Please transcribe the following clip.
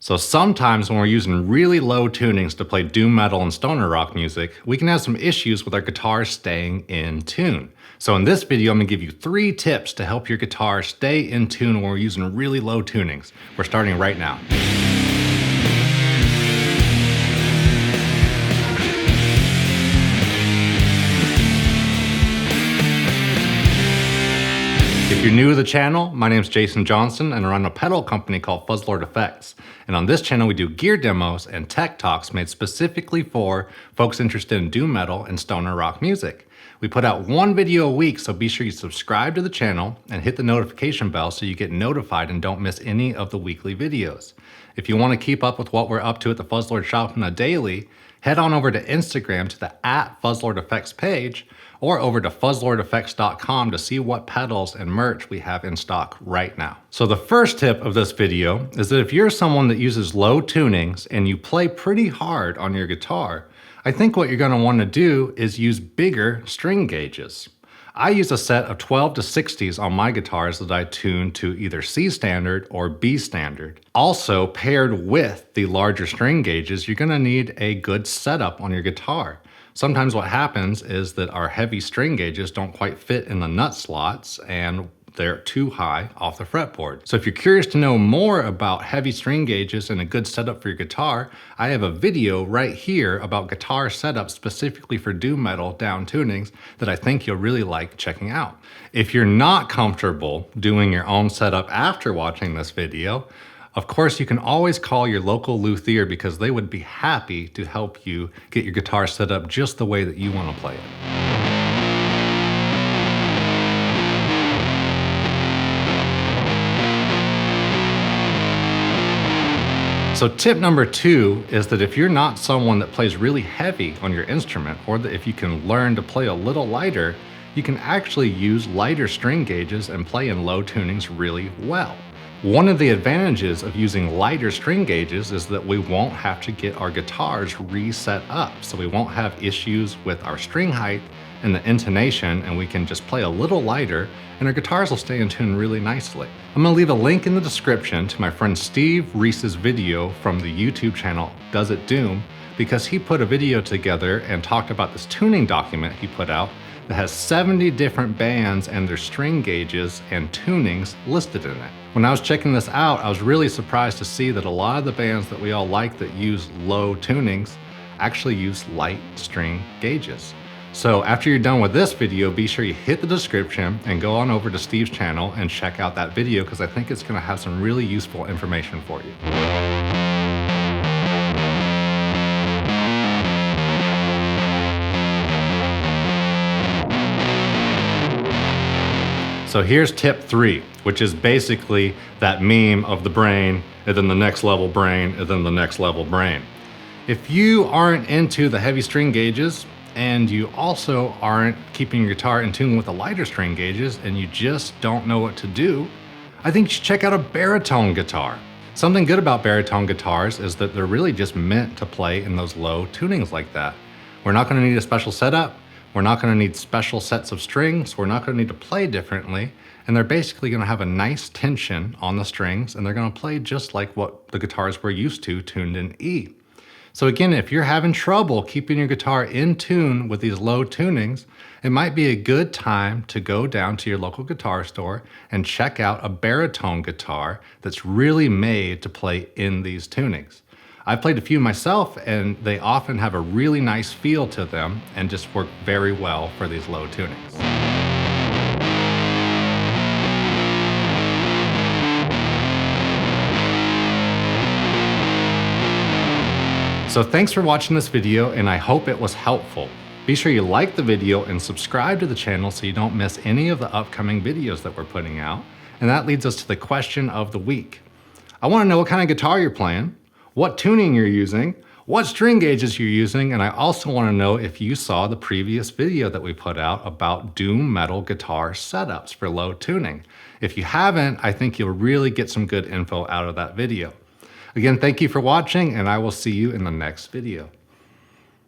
So sometimes when we're using really low tunings to play doom metal and stoner rock music, we can have some issues with our guitar staying in tune. So in this video, I'm gonna give you 3 tips to help your guitar stay in tune when we're using really low tunings. We're starting right now. If you're new to the channel, my name is Jason Johnson and I run a pedal company called Fuzzlord Effects. And on this channel, we do gear demos and tech talks made specifically for folks interested in doom metal and stoner rock music. We put out 1 video a week, so be sure you subscribe to the channel and hit the notification bell so you get notified and don't miss any of the weekly videos. If you want to keep up with what we're up to at the Fuzzlord shop on a daily, head on over to Instagram to the @FuzzlordEffects page, or over to fuzzlordeffects.com to see what pedals and merch we have in stock right now. So the first tip of this video is that if you're someone that uses low tunings and you play pretty hard on your guitar, I think what you're going to want to do is use bigger string gauges. I use a set of 12 to 60s on my guitars that I tune to either C standard or B standard. Also, paired with the larger string gauges, you're going to need a good setup on your guitar. Sometimes what happens is that our heavy string gauges don't quite fit in the nut slots and they're too high off the fretboard. So if you're curious to know more about heavy string gauges and a good setup for your guitar, I have a video right here about guitar setup specifically for doom metal down tunings that I think you'll really like checking out. If you're not comfortable doing your own setup after watching this video, of course, you can always call your local luthier because they would be happy to help you get your guitar set up just the way that you want to play it. So tip number 2 is that if you're not someone that plays really heavy on your instrument, or that if you can learn to play a little lighter, you can actually use lighter string gauges and play in low tunings really well. One of the advantages of using lighter string gauges is that we won't have to get our guitars reset up. So we won't have issues with our string height and the intonation, and we can just play a little lighter and our guitars will stay in tune really nicely. I'm gonna leave a link in the description to my friend Steve Reese's video from the YouTube channel Does It Doom, because he put a video together and talked about this tuning document he put out that has 70 different bands and their string gauges and tunings listed in it. When I was checking this out, I was really surprised to see that a lot of the bands that we all like that use low tunings actually use light string gauges. So after you're done with this video, be sure you hit the description and go on over to Steve's channel and check out that video because I think it's gonna have some really useful information for you. So here's tip 3, which is basically that meme of the brain, and then the next level brain, and then the next level brain. If you aren't into the heavy string gauges, and you also aren't keeping your guitar in tune with the lighter string gauges, and you just don't know what to do, I think you should check out a baritone guitar. Something good about baritone guitars is that they're really just meant to play in those low tunings like that. We're not gonna need a special setup. We're not gonna need special sets of strings. We're not gonna need to play differently. And they're basically gonna have a nice tension on the strings and they're gonna play just like what the guitars we're used to tuned in E. So again, if you're having trouble keeping your guitar in tune with these low tunings, it might be a good time to go down to your local guitar store and check out a baritone guitar that's really made to play in these tunings. I've played a few myself and they often have a really nice feel to them and just work very well for these low tunings. So thanks for watching this video and I hope it was helpful. Be sure you like the video and subscribe to the channel so you don't miss any of the upcoming videos that we're putting out. And that leads us to the question of the week. I want to know what kind of guitar you're playing, what tuning you're using, what string gauges you're using, and I also want to know if you saw the previous video that we put out about doom metal guitar setups for low tuning. If you haven't, I think you'll really get some good info out of that video. Again, thank you for watching, and I will see you in the next video.